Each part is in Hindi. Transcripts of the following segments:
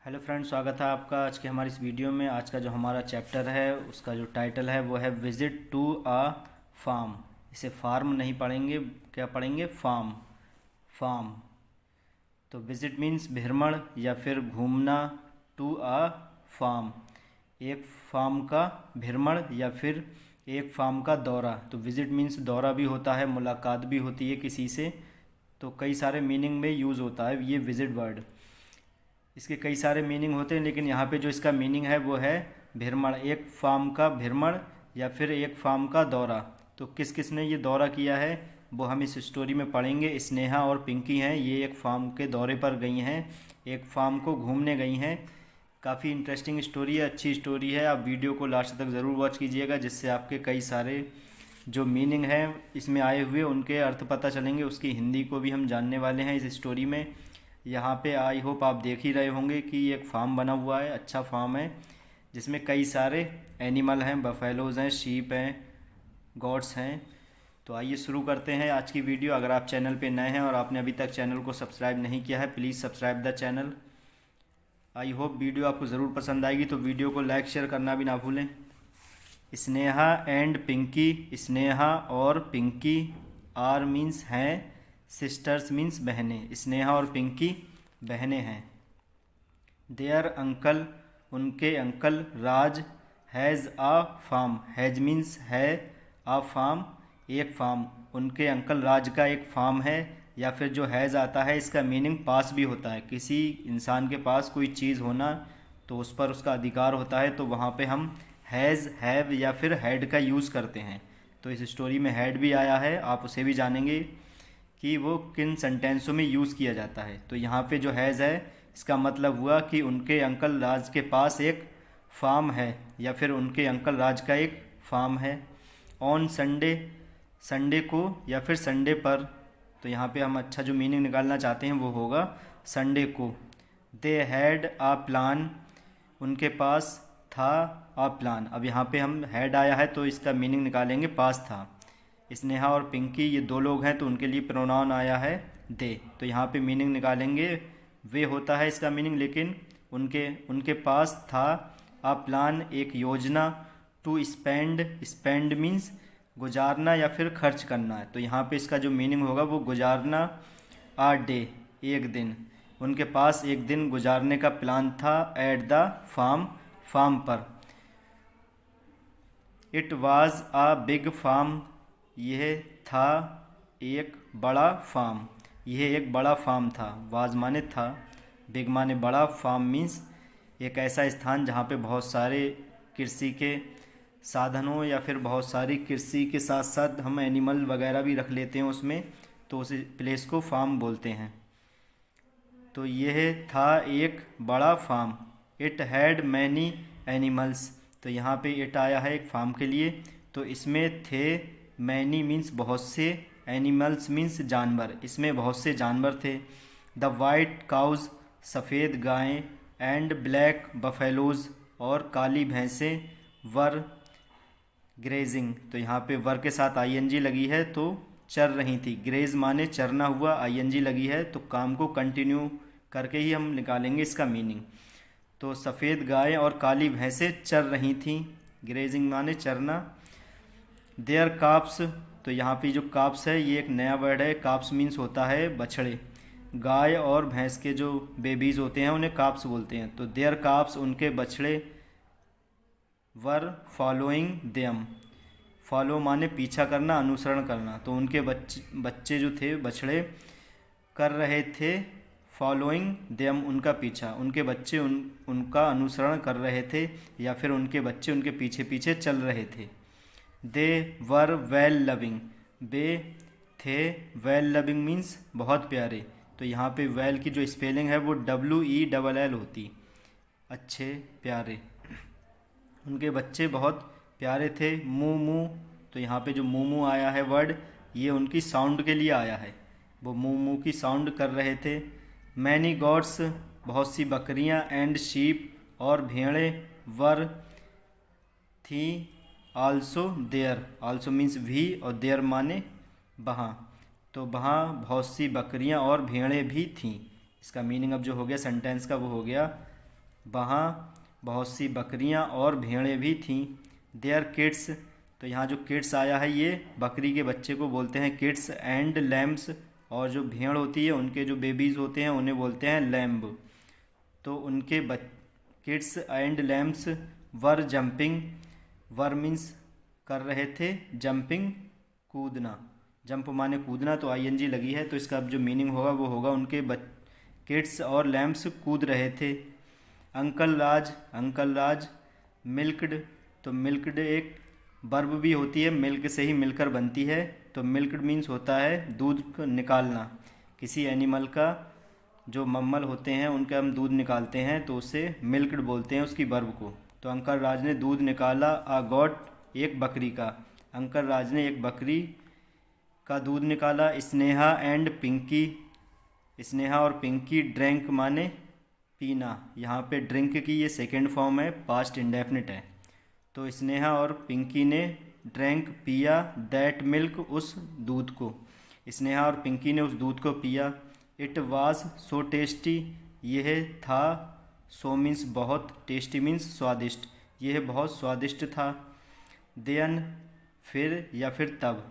हेलो फ्रेंड्स, स्वागत है आपका आज के हमारी इस वीडियो में। आज का जो हमारा चैप्टर है उसका जो टाइटल है वो है विजिट टू अ फार्म। इसे फार्म नहीं पढ़ेंगे, क्या पढ़ेंगे? फार्म। फार्म। तो विजिट मीन्स भ्रमण या फिर घूमना, टू अ फार्म एक फार्म का भ्रमण या फिर एक फार्म का दौरा। तो विजिट मीन्स दौरा भी होता है, मुलाकात भी होती है किसी से, तो कई सारे मीनिंग में यूज़ होता है ये विजिट वर्ड। इसके कई सारे मीनिंग होते हैं, लेकिन यहाँ पे जो इसका मीनिंग है वो है भ्रमण, एक फार्म का भ्रमण या फिर एक फार्म का दौरा। तो किस किस ने ये दौरा किया है वो हम इस स्टोरी में पढ़ेंगे। स्नेहा और पिंकी हैं, ये एक फार्म के दौरे पर गई हैं, एक फार्म को घूमने गई हैं। काफ़ी इंटरेस्टिंग स्टोरी है, अच्छी स्टोरी है। आप वीडियो को लास्ट तक ज़रूर वॉच कीजिएगा, जिससे आपके कई सारे जो मीनिंग हैं इसमें आए हुए उनके अर्थ पता चलेंगे। उसकी हिंदी को भी हम जानने वाले हैं इस स्टोरी में। यहाँ पे आई होप आप देख ही रहे होंगे कि एक फार्म बना हुआ है, अच्छा फार्म है जिसमें कई सारे एनिमल हैं, बफेलोज़ हैं, शीप हैं, गॉड्स हैं। तो आइए शुरू करते हैं आज की वीडियो। अगर आप चैनल पे नए हैं और आपने अभी तक चैनल को सब्सक्राइब नहीं किया है, please subscribe the channel. I hope video आपको ज़रूर पसंद आएगी, तो वीडियो को लाइक शेयर करना भी ना भूलें। स्नेहा एंड पिंकी, स्नेहा और पिंकी, आर मीन्स हैं, सिस्टर्स मीन्स बहनें। स्नेहा और पिंकी बहनें हैं। देयर अंकल, उनके uncle, Raj has a farm, has means है, आ फार्म एक फार्म। उनके अंकल राज का एक फार्म है, या फिर जो हैज़ आता है इसका मीनिंग पास भी होता है। किसी इंसान के पास कोई चीज़ होना तो उस पर उसका अधिकार होता है, तो वहाँ पे हम हैज़, हैव या फिर हैड का यूज़ करते हैं। तो इस स्टोरी में हैड भी आया है, आप उसे भी जानेंगे कि वो किन सेंटेंसों में यूज़ किया जाता है। तो यहाँ पे जो हैज़ है इसका मतलब हुआ कि उनके अंकल राज के पास एक फार्म है, या फिर उनके अंकल राज का एक फार्म है। ऑन संडे, संडे को या फिर संडे पर, तो यहाँ पे हम अच्छा जो मीनिंग निकालना चाहते हैं वो होगा संडे को। दे हैड आ प्लान, उनके पास था आ प्लान। अब यहाँ पे हम हैड आया है तो इसका मीनिंग निकालेंगे पास था। स्नेहा और पिंकी ये दो लोग हैं तो उनके लिए प्रोनाउन आया है दे, तो यहाँ पे मीनिंग निकालेंगे वे होता है इसका मीनिंग, लेकिन उनके उनके पास था आ प्लान एक योजना। टू स्पेंड, स्पेंड मीन्स गुजारना या फिर खर्च करना है, तो यहाँ पे इसका जो मीनिंग होगा वो गुजारना। आ डे एक दिन, उनके पास एक दिन गुजारने का प्लान था। एट द फार्म, फार्म पर। It was a big farm, यह था एक बड़ा फार्म, यह एक बड़ा फार्म था। वाज माने था, बिग माने बड़ा, फार्म मीन्स एक ऐसा स्थान जहाँ पे बहुत सारे कृषि के साधनों या फिर बहुत सारी कृषि के साथ साथ हम एनिमल वगैरह भी रख लेते हैं उसमें, तो उस प्लेस को फार्म बोलते हैं। तो यह था एक बड़ा farm. It had many animals, तो यहाँ पे इट आया है एक फार्म के लिए, तो इसमें थे, मैनी मीन्स बहुत से, एनिमल्स मीन्स जानवर, इसमें बहुत से जानवर थे। द वाइट काउज, सफ़ेद गायें, एंड ब्लैक बफेलोज़, और काली भैंसें, वर ग्रेजिंग, तो यहाँ पे वर के साथ आईएनजी लगी है तो चर रही थी। ग्रेज माने चरना हुआ, आईएनजी लगी है तो काम को कंटिन्यू करके ही हम निकालेंगे इसका मीनिंग। तो सफ़ेद गायें और काली भैंसें चर रही थीं, ग्रेजिंग माने चरना। देयर काप्स, तो यहाँ पे जो काप्स है ये एक नया वर्ड है। काप्स मीन्स होता है बछड़े। गाय और भैंस के जो बेबीज़ होते हैं उन्हें काप्स बोलते हैं। तो देयर काप्स, उनके बछड़े, वर फॉलोइंग देम, फॉलो माने पीछा करना, अनुसरण करना, तो उनके बच्चे जो थे बछड़े कर रहे थे फॉलोइंग देम, उनका पीछा, उनके बच्चे उनका अनुसरण कर रहे थे, या फिर उनके बच्चे उनके पीछे पीछे चल रहे थे। दे वर वेल लविंग, वे थे वेल लविंग मीन्स बहुत प्यारे, तो यहाँ पे वेल की जो स्पेलिंग है वो WELL होती, अच्छे प्यारे। उनके बच्चे बहुत प्यारे थे। मू मू, तो यहाँ पे जो मू मू आया है वर्ड ये उनकी साउंड के लिए आया है, वो मू मू की साउंड कर रहे थे। मैनी गॉड्स, बहुत सी बकरियाँ, एंड शीप, और भेड़ें, वर थी, आल्सो देयर, आल्सो मीन्स भी, और देयर माने वहाँ, तो वहाँ बहुत सी बकरियाँ और भेड़ें भी थीं। इसका मीनिंग अब जो हो गया सेंटेंस का वो हो गया वहाँ बहुत सी बकरियाँ और भेड़ें भी थीं। देयर किड्स, तो यहाँ जो किड्स आया है ये बकरी के बच्चे को बोलते हैं किड्स, एंड लैम्ब्स, और जो भेड़ होती है उनके जो बेबीज़ होते हैं उन्हें बोलते हैं लैम्ब। तो उनके kids and Lamb's were jumping, were means कर रहे थे, जंपिंग कूदना, जंप माने कूदना, तो आईएनजी लगी है, तो इसका अब जो मीनिंग होगा वो होगा उनके किड्स और लैम्ब्स कूद रहे थे। अंकल राज, अंकल राज मिल्कड, तो मिल्कड एक वर्ब भी होती है, मिल्क से ही मिलकर बनती है, तो मिल्कड मीन्स होता है दूध को निकालना। किसी एनिमल का जो मम्मल होते हैं उनका हम दूध निकालते हैं तो उसे मिल्कड बोलते हैं उसकी वर्ब को। तो अंकल राज ने दूध निकाला, आ गॉट एक बकरी का, अंकल राज ने एक बकरी का दूध निकाला। स्नेहा एंड पिंकी, स्नेहा और पिंकी ड्रिंक माने पीना, यहाँ पे ड्रिंक की ये सेकेंड फॉर्म है, पास्ट इंडेफिनिट है। तो स्नेहा और पिंकी ने ड्रिंक पिया, दैट मिल्क उस दूध को, स्नेहा और पिंकी ने उस दूध को पिया। इट वाज सो टेस्टी, यह था, सो मीन्स बहुत, टेस्टी मीन्स स्वादिष्ट, यह बहुत स्वादिष्ट था। देन फिर या फिर तब,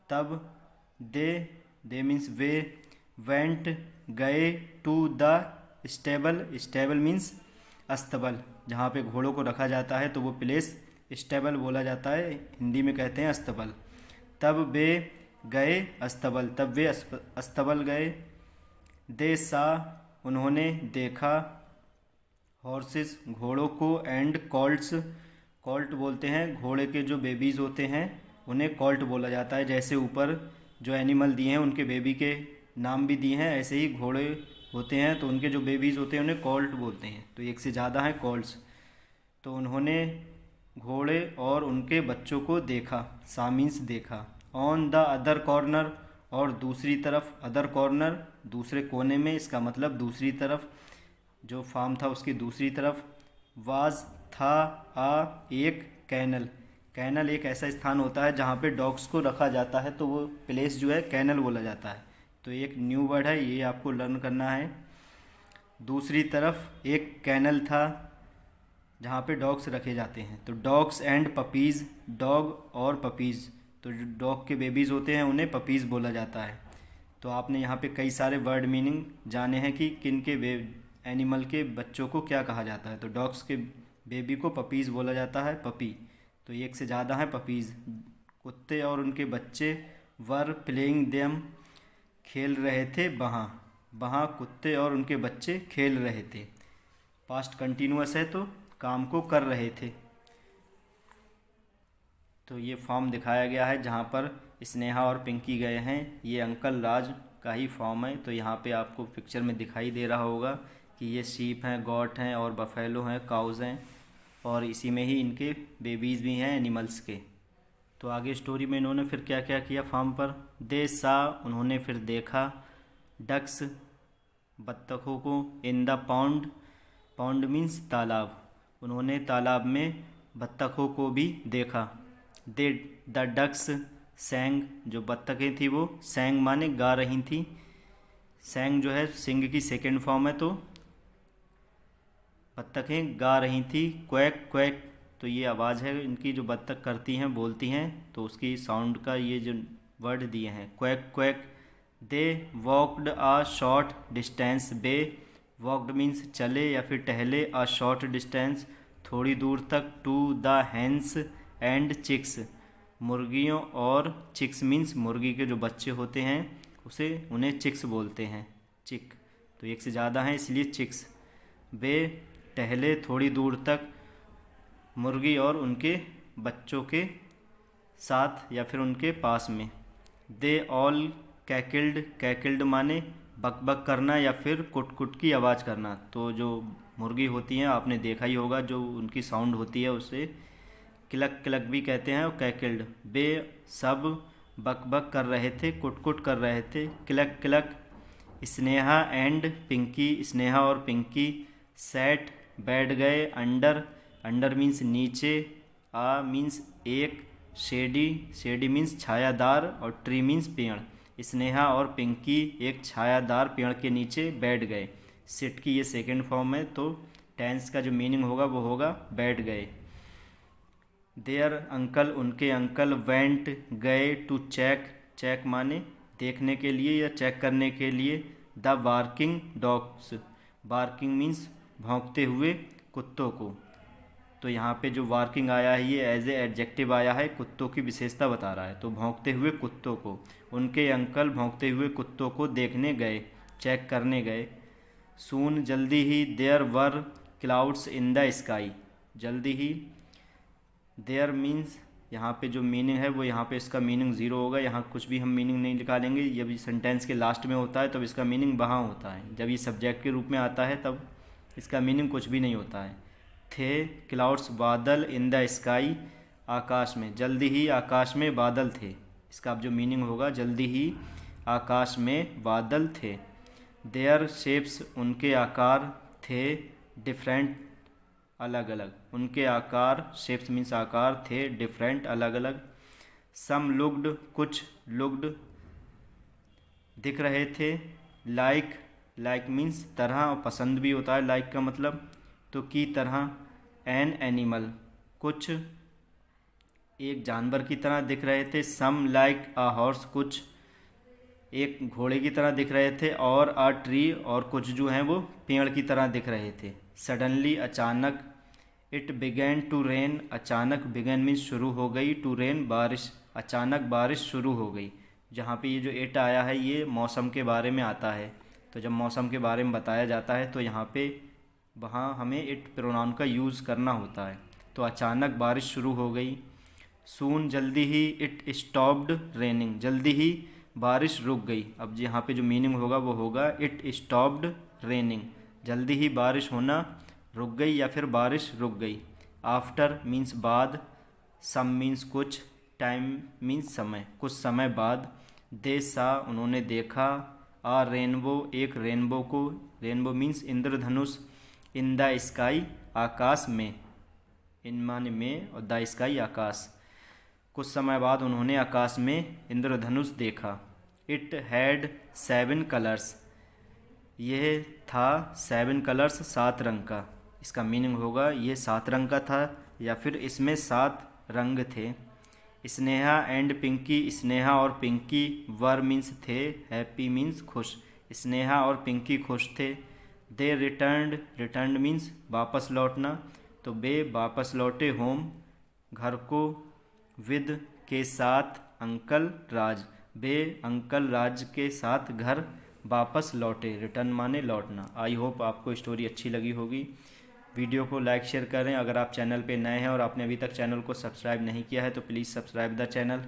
तब दे मीन्स वे, वेंट गए, to the stable, stable means अस्तबल, जहाँ पे घोड़ों को रखा जाता है तो वो प्लेस स्टेबल बोला जाता है, हिंदी में कहते हैं अस्तबल। तब वे गए अस्तबल, तब वे अस्तबल गए। दे सा, उन्होंने देखा, हॉर्सेस घोड़ों को, एंड कॉल्ट्स, कॉल्ट बोलते हैं घोड़े के जो बेबीज़ होते हैं उन्हें कॉल्ट बोला जाता है। जैसे ऊपर जो एनिमल दिए हैं उनके बेबी के नाम भी दिए हैं, ऐसे ही घोड़े होते हैं तो उनके जो बेबीज़ होते हैं उन्हें कॉल्ट बोलते हैं, तो एक से ज़्यादा हैं कॉल्ट्स। तो उन्होंने घोड़े और उनके बच्चों को देखा, सा मीन्स देखा। ऑन द अदर कॉर्नर, और दूसरी तरफ, अदर कॉर्नर दूसरे कोने में, इसका मतलब दूसरी तरफ, जो फार्म था उसकी दूसरी तरफ। वाज था, आ एक कैनल, कैनल एक ऐसा स्थान होता है जहाँ पे डॉग्स को रखा जाता है, तो वो प्लेस जो है कैनल बोला जाता है। तो एक न्यू वर्ड है, ये आपको लर्न करना है। दूसरी तरफ एक कैनल था जहाँ पे डॉग्स रखे जाते हैं। तो डॉग्स एंड पपीज़, डॉग और पपीज़, तो जो डॉग के बेबीज़ होते हैं उन्हें पपीज़ बोला जाता है। तो आपने यहाँ पे कई सारे वर्ड मीनिंग जाने हैं कि किन के एनिमल के बच्चों को क्या कहा जाता है। तो डॉग्स के बेबी को पपीज़ बोला जाता है, पपी, तो एक से ज़्यादा है पपीज़। कुत्ते और उनके बच्चे वर प्लेइंग देम, खेल रहे थे वहाँ, वहाँ कुत्ते और उनके बच्चे खेल रहे थे। पास्ट कंटिन्यूअस है तो काम को कर रहे थे। तो ये फॉर्म दिखाया गया है जहाँ पर स्नेहा और पिंकी गए हैं, ये अंकल राज का ही फॉर्म है। तो यहाँ पे आपको पिक्चर में दिखाई दे रहा होगा कि ये शीप हैं, गॉट हैं और बफेलो हैं, काउज हैं, और इसी में ही इनके बेबीज़ भी हैं एनिमल्स के। तो आगे स्टोरी में इन्होंने फिर क्या क्या किया फार्म पर। दे सा, उन्होंने फिर देखा, डक्स बत्तखों को, in the pound, pound means तालाब, उन्होंने तालाब में बत्तखों को भी देखा। दे द डक्स सैंग, जो बत्तखें थी वो सैंग माने गा रही थी, सैंग जो है सिंग की सेकेंड फॉर्म है, तो बत्तखें गा रही थी। क्वैक क्वैक, तो ये आवाज़ है इनकी जो बत्तख करती हैं, बोलती हैं, तो उसकी साउंड का ये जो वर्ड दिए हैं क्वैक क्वैक। दे वॉकड आ शॉर्ट डिस्टेंस, बे वॉकड मीन्स चले या फिर टहले, आ शॉर्ट डिस्टेंस थोड़ी दूर तक, to the hens and chicks, मुर्गियों और चिक्स मीन्स मुर्गी के जो बच्चे होते हैं उसे उन्हें चिक्स बोलते हैं, चिक, तो एक से ज़्यादा हैं इसलिए चिक्स। वे टहले थोड़ी दूर तक मुर्गी और उनके बच्चों के साथ या फिर उनके पास में। दे ऑल कैकिल्ड, कैकिल्ड माने बक बक करना या फिर कुट कुट की आवाज़ करना, तो जो मुर्गी होती हैं आपने देखा ही होगा जो उनकी साउंड होती है उसे किलक किलक भी कहते हैं, और कैकिल्ड। बे सब बक बक कर रहे थे, कुट कुट कर रहे थे, किलक किलक। स्नेहा एंड पिंकी, स्नेहा और पिंकी सैट बैठ गए, अंडर, अंडर मीन्स नीचे, आ मीन्स एक, शेडी, शेडी मीन्स छायादार, और ट्री मीन्स पेड़। स्नेहा और पिंकी एक छायादार पेड़ के नीचे बैठ गए। सिट की ये सेकंड फॉर्म है, तो टेंस का जो मीनिंग होगा वो होगा बैठ गए। देयर अंकल, उनके अंकल, वेंट गए, टू चेक, चेक माने देखने के लिए या चेक करने के लिए, the barking dogs, barking means भौंकते हुए कुत्तों को। तो यहाँ पे जो बार्किंग आया है ये एज ए एडजेक्टिव आया है, कुत्तों की विशेषता बता रहा है। तो भौंकते हुए कुत्तों को, उनके अंकल भौंकते हुए कुत्तों को देखने गए, चेक करने गए। सून जल्दी ही, there were clouds in the sky, जल्दी ही। देयर मीन्स यहाँ पे जो मीनिंग है वो यहाँ पे इसका मीनिंग ज़ीरो होगा, यहाँ कुछ भी हम मीनिंग नहीं निकालेंगे। ये भी सेंटेंस के लास्ट में होता है तब इसका मीनिंग वहाँ होता है, जब ये सब्जेक्ट के रूप में आता है तब इसका मीनिंग कुछ भी नहीं होता है। थे क्लाउड्स, बादल, इन द स्काई, आकाश में, जल्दी ही आकाश में बादल थे। इसका अब जो मीनिंग होगा जल्दी ही आकाश में बादल थे। देयर शेप्स, उनके आकार, थे डिफरेंट, अलग अलग, उनके आकार, शेप्स मीन्स आकार, थे डिफरेंट, अलग अलग। सम लुक्ड, कुछ, लुक्ड दिख रहे थे। लाइक, लाइक मीन्स तरह और पसंद भी होता है लाइक का मतलब, तो की तरह। एन एनिमल, कुछ एक जानवर की तरह दिख रहे थे। सम लाइक अ हॉर्स, कुछ एक घोड़े की तरह दिख रहे थे। और अ ट्री, और कुछ जो हैं वो पेड़ की तरह दिख रहे थे। सडनली, अचानक। इट बिगैन टू रेन, अचानक, बिगैन मीन्स शुरू हो गई, टू रेन बारिश, अचानक बारिश शुरू हो गई। जहाँ पे ये जो इट आया है ये मौसम के बारे में आता है, तो जब मौसम के बारे में बताया जाता है तो यहाँ पे वहाँ हमें इट प्रोनाउन का यूज़ करना होता है। तो अचानक बारिश शुरू हो गई। सून, जल्दी ही। इट स्टॉप्ड रेनिंग, जल्दी ही बारिश रुक गई। अब यहाँ पे जो मीनिंग होगा वो होगा इट स्टॉप्ड रेनिंग, जल्दी ही बारिश होना रुक गई या फिर बारिश रुक गई। आफ्टर मीन्स बाद, सम मीन्स कुछ, टाइम मीन्स समय, कुछ समय बाद। दे सा, उन्होंने देखा। आ रेनबो, एक रेनबो को, रेनबो मीन्स इंद्रधनुष। इन द स्काई, आकाश में, इन माने में और द स्काई आकाश। कुछ समय बाद उन्होंने आकाश में इंद्रधनुष देखा। इट हैड 7 कलर्स, यह था 7 कलर्स, 7 रंग का। इसका मीनिंग होगा ये 7 रंग का था या फिर इसमें 7 रंग थे। स्नेहा एंड पिंकी, स्नेहा और पिंकी, वर मीन्स थे, हैप्पी मीन्स खुश, स्नेहा और पिंकी खुश थे। दे रिटर्न्ड, रिटर्न्ड मीन्स वापस लौटना, तो वे वापस लौटे होम, घर को। विद, के साथ। अंकल राज, वे अंकल राज के साथ घर वापस लौटे, रिटर्न माने लौटना। आई होप आपको स्टोरी अच्छी लगी होगी। वीडियो को लाइक शेयर करें। अगर आप चैनल पे नए हैं और आपने अभी तक चैनल को सब्सक्राइब नहीं किया है तो प्लीज़ सब्सक्राइब द चैनल।